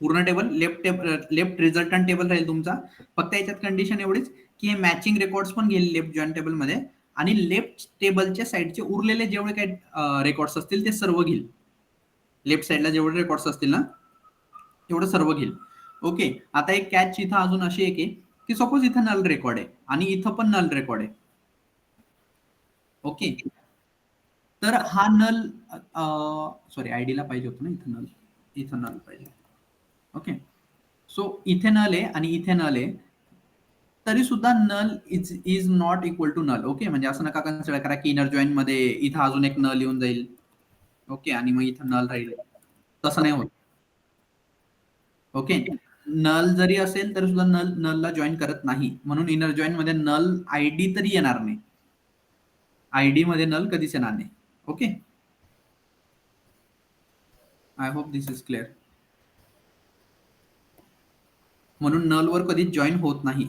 पूर्ण टेबल लेफ्ट रिझल्टंट टेबल राहील तुमचा. फक्त याच्यात कंडिशन एवढीच की हे मॅचिंग रेकॉर्ड्स पण घेईल लेफ्ट जॉईन टेबलमध्ये आणि लेफ्ट टेबलच्या साईडचे उरलेले जेवढे काही रेकॉर्ड्स असतील ते सर्व घेईल. लेफ्ट साईडला जेवढे रेकॉर्ड्स असतील ना तेवढं सर्व घेईल. ओके, आता एक कॅच इथं अजून अशी आहे की सपोज इथं नल रेकॉर्ड आहे आणि इथं पण नल रेकॉर्ड आहे. ओके, तर हा नल सॉरी आयडीला पाहिजे होतं ना इथं नल पाहिजे. ओके, सो इथे नल आहे आणि इथे नल आहे, तरी सुद्धा null is not equal to null. Okay, म्हणजे असं नका कन्सिडर करा की इनर जॉईन मध्ये इथं अजून एक नल येऊन जाईल. ओके, आणि मग इथं नल राहील. तसं नाही होत. ओके, नल जरी असेल तरी सुद्धा नलला जॉईन करत नाही. म्हणून इनर जॉईन मध्ये नल आयडी तरी येणार नाही. आयडी मध्ये नल कधीच येणार नाही. Okay, I hope this is clear. म्हणून नलवर कधीच जॉईन होत नाही.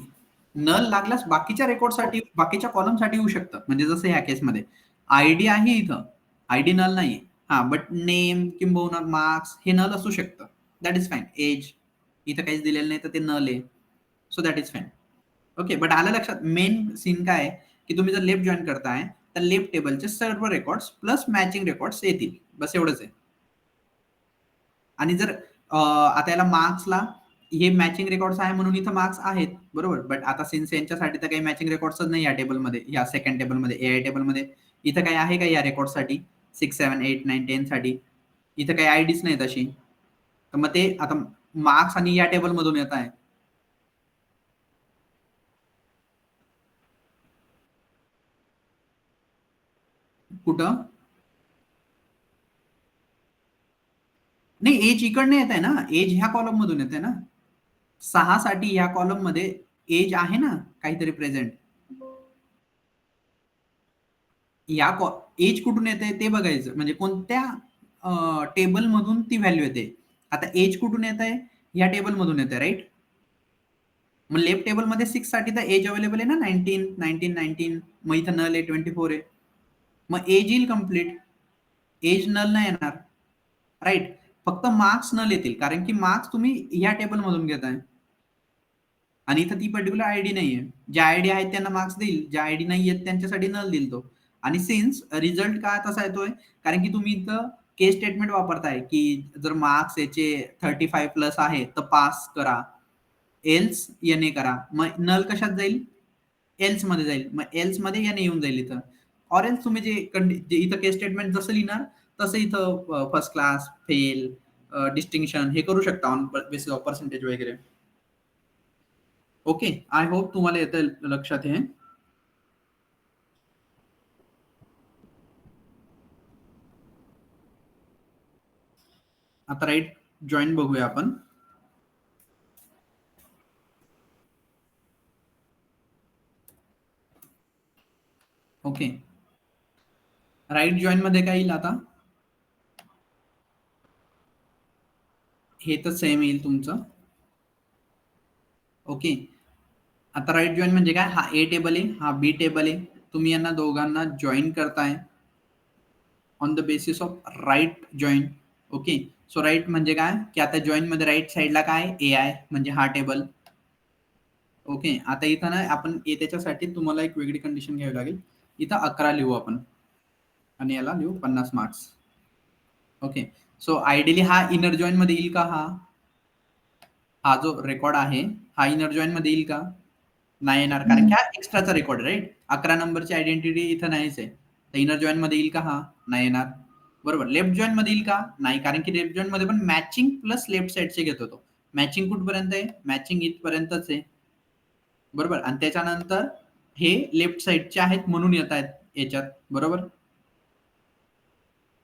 नल लागल्यास बाकीच्या रेकॉर्डसाठी बाकीच्या कॉलमसाठी येऊ शकतं. म्हणजे जसं ह्या केसमध्ये आयडी आहे इथं, आयडी नल नाही. हा, बट नेम किंबहुना मार्क्स हे नल असू शकतं. That is fine. एज इथं काहीच दिलेलं नाही तर ते नल आहे. So that is fine. Okay, but आलं लक्षात मेन सीन काय आहे की तुम्ही जर लेफ्ट जॉईन करताय तर लेफ्ट टेबलचे सर्व रेकॉर्ड्स प्लस मॅचिंग रेकॉर्ड्स येतील. बस एवढंच आहे. आणि जर आता याला मार्क्सला हे मॅचिंग रेकॉर्ड्स आहे म्हणून इथं मार्क्स आहेत, बरोबर. बट आता सिन्स यांच्यासाठी तर काही मॅचिंग रेकॉर्ड्सच नाही या टेबलमध्ये, या सेकंड टेबलमध्ये, एआय टेबलमध्ये. इथं काही आहे का या रेकॉर्डसाठी 6, 7, 8, 9, 10 साठी? इथं काही आयडीच नाही तशी. तर मग ते आता मार्क्स आणि या टेबलमधून येत आहे. कुठं? नाही, एज इकडनं येत आहे ना. एज ह्या कॉलम मधून येते ना. 6 साठी ह्या कॉलम मध्ये एज आहे ना काहीतरी प्रेझेंट. या एज कुठून येते ते बघायचं. म्हणजे कोणत्या टेबल मधून ती व्हॅल्यू येते. आता एज कुठून येत आहे? या टेबल मधून येते, राईट. मग लेफ्ट टेबल मध्ये 6 साठी तर एज अवेलेबल आहे ना, 19, 19, 19. मग इथं नल आहे 24 आहे. मग एज येईल कम्प्लीट. एज नल नाही येणार, राईट. फक्त मार्क्स नल येतील कारण की मार्क्स तुम्ही या टेबल मधून घेताय आणि इथं ती पर्टिक्युलर आयडी नाहीये. ज्या आयडी आहेत त्यांना मार्क्स देईल, ज्या आयडी नाही आहेत त्यांच्यासाठी नल देईल तो. आणि सिन्स रिझल्ट का तसा येतोय कारण की तुम्ही इथं केस स्टेटमेंट वापरताय की जर मार्क्स याचे 35 प्लस आहे तर पास करा, एल्स एनए करा. मग नल कशात जाईल? एल्स मध्ये जाईल. मग एल्स मध्ये एनए येऊन जाईल इथं. ऑर एल्स तुम्ही जे इथं केस स्टेटमेंट जसं लिहिणार तसं इथं फर्स्ट क्लास, फेल, डिस्टिंक्शन हे करू शकता ऑन बेसिस ऑफ पर्सेंटेज वगैरे. ओके, आय होप तुम्हाला येतं लक्षात हे. आता राईट जॉईन बघूया आपण. ओके, राईट जॉईन मध्ये काय येईल आता? हे तर सेम येईल तुमचं. ओके, आता राईट जॉईन म्हणजे काय? हा ए टेबल आहे, हा बी टेबल आहे. तुम्ही यांना दोघांना जॉईन करताय on the basis of right join. Okay, so right म्हणजे काय की आता जॉईन मध्ये राईट साईडला काय? ए आय म्हणजे हा टेबल. ओके, आता इथं ना आपण त्याच्यासाठी तुम्हाला एक वेगळी कंडिशन घ्यावी लागेल. इथं 11 लिहू आपण आणि याला लिहू 50 मार्क्स. ओके, सो आयडियली हा इनर जॉईन मध्ये येईल का? हा जो रेकॉर्ड आहे हा इनर जॉईन मध्ये येईल का? नाही येणार कारण की हा एक्स्ट्राचा रेकॉर्ड, राईट. 11 नंबरची आयडेंटिटी इथं नाहीच आहे. तर इनर जॉईन मध्ये येईल का? हा नाही येणार. बरोबर. लेफ्ट जॉईन मध्ये येईल का? नाही, कारण की लेफ्ट जॉईन मध्ये पण मॅचिंग प्लस लेफ्ट साइडचे घेत होतो. मॅचिंग कुठपर्यंत आहे? मॅचिंग इथपर्यंतच आहे. बरोबर. आणि त्याच्यानंतर हे लेफ्ट साइडचे आहेत म्हणून येत आहेत याच्यात. बरोबर.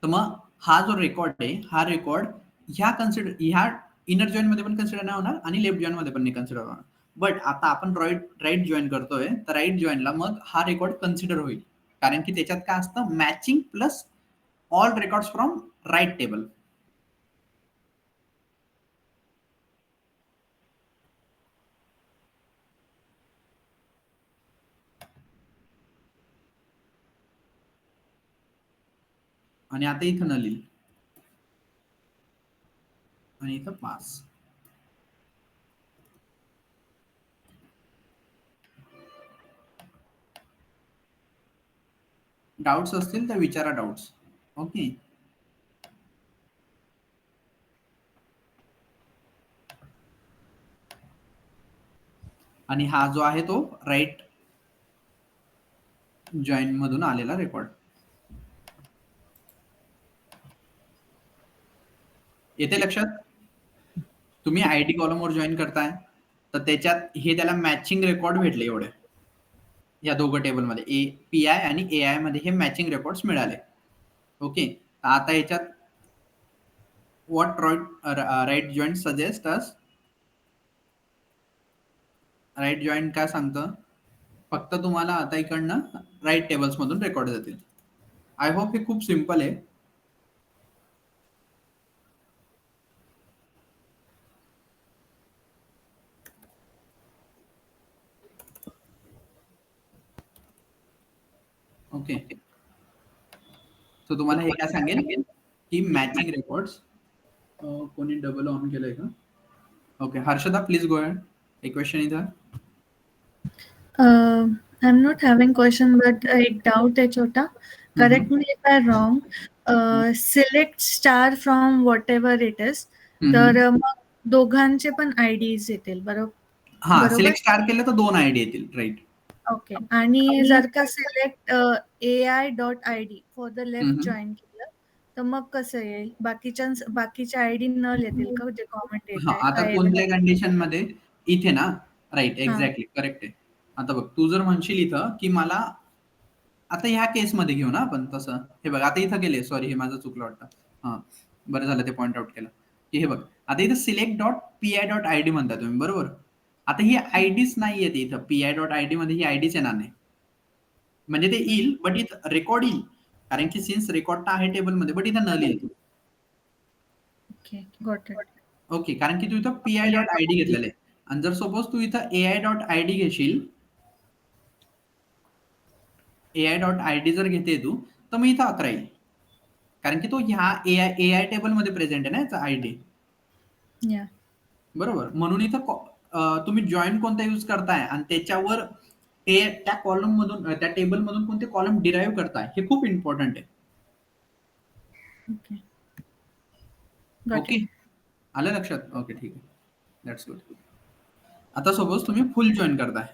तर मग हा जो रेकॉर्ड आहे, हा रेकॉर्ड ह्या इनर जॉईन मध्ये पण कन्सिडर नाही होणार आणि लेफ्ट जॉईन मध्ये पण नाही कन्सिडर होणार. बट आता आपण राईट जॉईन करतोय, तर राईट जॉईनला मग हा रेकॉर्ड कन्सिडर होईल. कारण की त्याच्यात काय असतं? Matching plus all records from right table. आणि आता इथं न लिहिल आणि इथं पास. डाउट्स असतील तर विचारा डाउट्स. ओके. आणि हा जो आहे तो राईट जॉईन मधून आलेला रेकॉर्ड. येते लक्षात? तुम्ही आयडी कॉलमवर जॉईन करताय, तर त्याच्यात हे त्याला मॅचिंग रेकॉर्ड भेटले एवढे. या दोघं टेबलमध्ये पीआय आणि एआय मध्ये हे मॅचिंग रेकॉर्ड्स मिळाले. ओके. आता याच्यात what right join suggest us. Right join काय सांगतं? फक्त तुम्हाला आता इकडनं राईट टेबल्स मधून रेकॉर्ड जातील. आय होप हे खूप सिम्पल आहे. ओके. सो तुम्हाला हे काय सांगेल की मॅचिंग रेकॉर्ड्स. कोणी डबल ऑन केलंय का? Okay. Harshada please go ahead. एक क्वेश्चन इथं. I'm not having question, but एक doubt है छोटा. Correct me if I'm wrong. Select star from whatever it is. तर मग दोघांचे पण IDs येतील बरोबर? हा, सिलेक्ट स्टार केलं तर 2 आयडी येतील. राईट. ओके. आणि जर का select AI.ID for the left join केलं तर मग कसं येईल? बाकीचे आयडी न येतील का जे कॉमेंट येत हा, आता आहे? कोणत्या कंडिशन मध्ये? इथे ना. राईट. हा. एक्झॅक्टली करेक्ट आहे. आता बघ, तू जर म्हणशील इथं की मला आता ह्या केस मध्ये घेऊ ना आपण तसं. हे बघ, आता इथं गेले. सॉरी, हे माझं चुकलं वाटतं. हा, बरं झालं ते पॉइंट आउट केलं. की हे बघ, आता इथं select dot PI dot ID म्हणता तुम्ही. बरोबर. आता ही आयडीच नाही येते इथं. पीआय डॉट आयडी मध्ये ही आयडीच येणार नाही. म्हणजे ते येईल, बट इथं रेकॉर्ड येईल. कारण की सिन्स रेकॉर्ड आहे टेबलमध्ये, बट इथं न लिहिल. Okay, got it. ओके. कारण की तू इथं पीआय डॉट आयडी घेतलेलं आहे. आणि जर सपोज तू इथं एआय डॉट आयडी घेशील, एआय डॉट आयडी जर घेते तू, तर मग इथं 11 येईल. कारण की तो ह्या एआय टेबल मध्ये प्रेझेंट आहे ना याचा आयडी. या. बरोबर. म्हणून इथं तुम्ही जॉईन कोणता यूज करताय आणि त्याच्यावर त्या कॉलम मधून, त्या टेबल मधून कोणते कॉलम डिराईव्ह करताय, हे खूप इम्पॉर्टंट आहे. ओके. Got okay. इट. आलं लक्षात? ओके, ठीक आहे. That's good. आता सपोज तुम्ही फुल जॉईन करताय.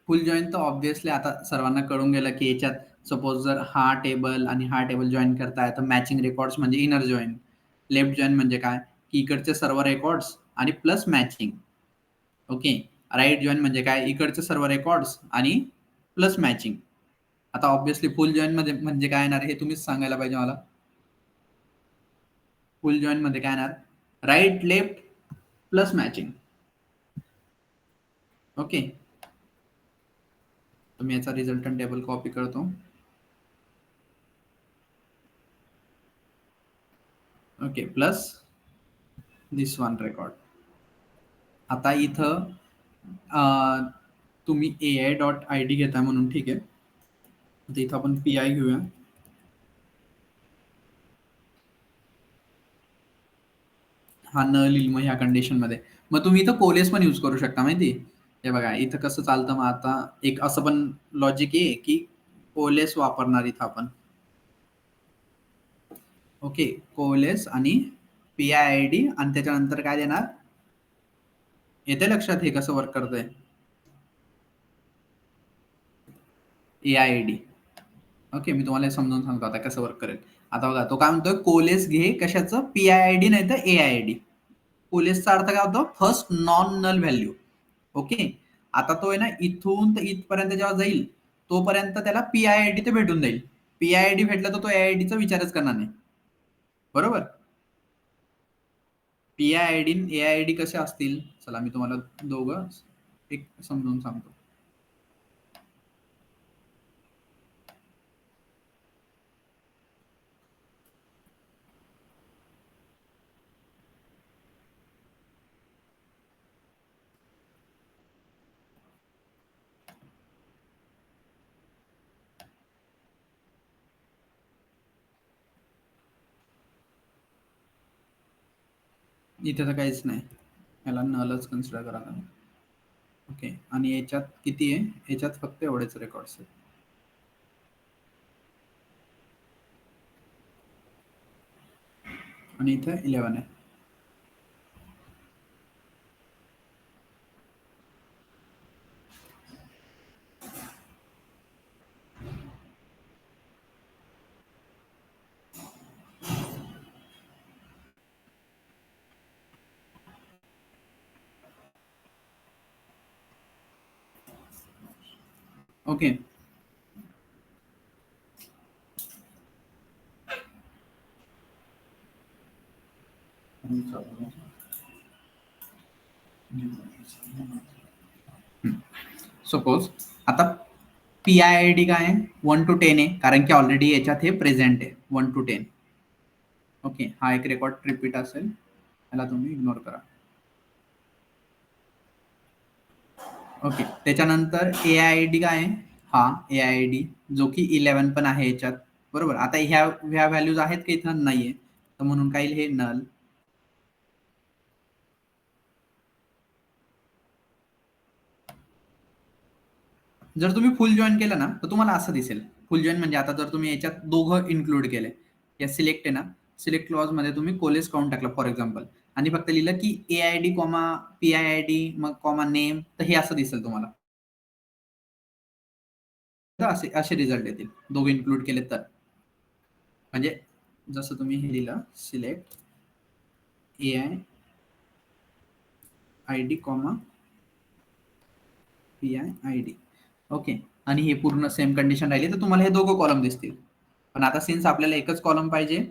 फुल जॉईन तर ऑब्व्हियसली आता सर्वांना कळून गेलं की याच्यात सपोज जर हा टेबल आणि हा टेबल जॉईन करताय, तर मॅचिंग रेकॉर्ड्स म्हणजे इनर जॉईन. लेफ्ट जॉईन म्हणजे काय? की इकडचे सर्व रेकॉर्ड्स आणि plus matching. Okay. Right join म्हणजे काय? इकडचे सर्व रेकॉर्ड्स आणि प्लस मॅचिंग. आता ऑब्व्हियसली फुल जॉईन मध्ये म्हणजे काय येणार हे तुम्हीच सांगायला पाहिजे मला. फुल जॉईन मध्ये काय येणार? Right left plus matching. Okay. तुम्ही याचा रिझल्टंट टेबल कॉपी करतो. Okay. Plus this one record. आता इथं तुम्ही एआय डॉट आयडी घेताय म्हणून ठीक आहे. आता इथं आपण पीआय घेऊया. हा न लिहिल मग ह्या कंडिशन मध्ये. मग तुम्ही इथं कोलेस पण यूज करू शकता माहिती. हे बघा इथं कसं चालतं. मग आता एक असं पण लॉजिक आहे की कोलेस वापरणार इथं आपण. ओके. कोलेस आणि पीआय आयडी आणि त्याच्यानंतर काय देणार? येते लक्षात हे कसं वर्क करतंय? AID. ओके, मी तुम्हाला हे समजावून सांगतो आता कसं वर्क करेल. आता बघा तो काय म्हणतोय, कोलेस घे कशाचं, PIID नाही तर AID. कोलेसचा अर्थ काय होतो, first non null value. Okay, आता तो आहे ना इथून तर इथपर्यंत जेव्हा जाईल तोपर्यंत त्याला PIID ते भेटून जाईल. PIID भेटलं तर तो AID चा विचारच करणार नाही. बरोबर. PIID आणि AID कसे असतील, चला मी तुम्हाला दोघं एक समजावून सांगतो. इथे तर काहीच नाही, याला नलच कन्सिडर करा. ओके, आणि याच्यात किती आहे, याच्यात फक्त एवढेच रेकॉर्ड्स आहेत. आणि इथे 11 आहे. ओके, सपोज आता PIID काय आहे, 1 to 10 आहे, कारण की ऑलरेडी याच्यात हे प्रेझेंट आहे 1 to 10. ओके, हा एक रेकॉर्ड रिपीट असेल, याला तुम्ही इग्नोर करा. ओके, त्याच्यानंतर AID काय आहे, हा AID जो की 11 पण आहे याच्यात. बरोबर. आता ह्या व्हॅल्यूज आहेत का इथं, नाहीये, तर म्हणून काय हे नल. जर तुम्ही फुल जॉईन केलं ना तर तुम्हाला असं दिसेल. फुल जॉईन म्हणजे आता जर तुम्ही याच्यात दोघं इन्क्लूड केले, या सिलेक्ट आहे ना, सिलेक्ट क्लॉज मध्ये तुम्ही कोलेस काउंट टाकला फॉर एक्झाम्पल, आणि फक्त लिहिलं की AID, PIID मग कॉमा नेम, तर हे असं दिसेल तुम्हाला. असे रिझल्ट येतील दोघं इन्क्लूड केले तर. म्हणजे जसं तुम्ही हे लिहिलं, select AID comma PIID. Okay, आणि हे पूर्ण सेम कंडिशन राहिली तर तुम्हाला हे दोघं कॉलम दिसतील. पण आता सिन्स आपल्याला एकच कॉलम पाहिजे,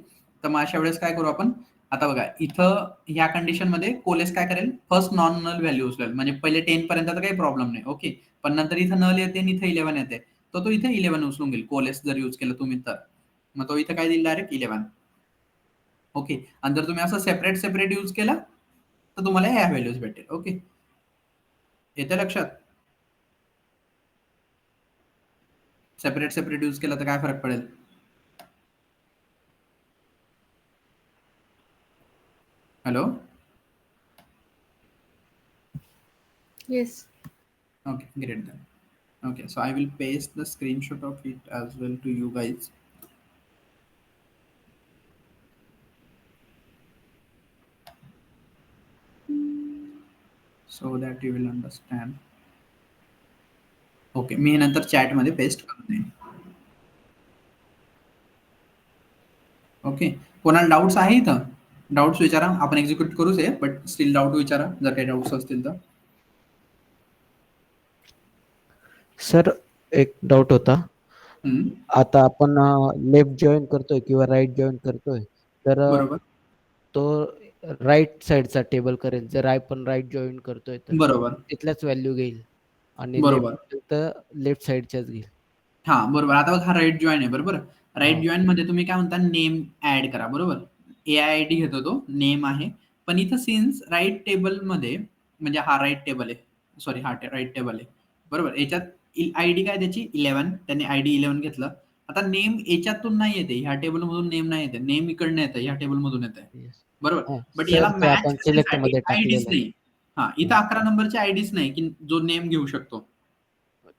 तर मग अशा वेळेस काय करू आपण, आता बघा इथं ह्या कंडिशन मध्ये कोलेस काय करेल, फर्स्ट नॉन नल व्हॅल्यू उचलेल. म्हणजे पहिले 10 पर्यंत तर काही प्रॉब्लेम नाही. ओके, पण नंतर इथं नल येते आणि इथं 11 येते, तर तो इथे 11 उचलून घेईल कोलेस जर यूज केलं तुम्ही तर. मग तो इथं काय देईल, डायरेक्ट 11. ओके, आणि जर तुम्ही असं सेपरेट यूज केला तर तुम्हाला ह्या व्हॅल्यूज भेटेल. ओके, येते लक्षात. सेपरेट यूज केला तर काय फरक पडेल. Hello. Yes. Okay, great then. Okay, so I will paste the screenshot of it as well to you guys. So that you will understand. Okay, मी नंतर चॅट मध्ये पेस्ट करून देईन. ओके, कोणाला डाउट्स आहे इथं, डाउट्स विचारा, आपण एक्झिक्यूट करूच आहे, बट स्टील डाऊट विचारा जर काही डाउट्स असतील तर. सर एक डाऊट होता. आता आपण लेफ्ट जॉईन करतोय किंवा राईट जॉईन करतोय, तर बरोबर तो राईट साइडचा टेबल करेल. जर आपण राईट जॉईन करतोय तर बरोबर तिथल्याच व्हॅल्यू घेईल, आणि बरोबर लेफ्ट साइडच्याच घेईल. हा बरोबर. आता बघ, हा राईट जॉईन आहे. बरोबर, राईट हो. जॉईन मध्ये तुम्ही काय म्हणता, नेम ऍड करा. बरोबर, AID घेतो तो नेम आहे, पण इथं सिन्स राईट टेबल मध्ये, म्हणजे हा राईट टेबल आहे, सॉरी हा राईट टेबल आहे. बरोबर, याच्यात ID काय त्याची 11, त्याने ID 11 घेतलं. आता नेम याच्यातून नाही येते, ह्या टेबल मधून नेम नाही येते, नेम इकडनं येतं, ह्या टेबल मधून येते. Yes. बरोबर, हा, बट याला सर ते मॅच आपण सिलेक्ट करण्यासाठी मध्ये आयडीच टाकलेलं आहे. नाही. हा, इथं 11 नंबरचे आयडीच नाही की जो नेम घेऊ शकतो.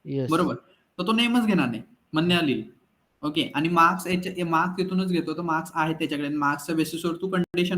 येस. बरोबर, तर तो नेमच घेणार नाही, म्हणण्या लिहिल. ओके, आणि मार्क्स इथूनच घेतो, तर मार्क्स आहे त्याच्याकडे, मार्क्सच्या बेसिसवर तू कंडिशन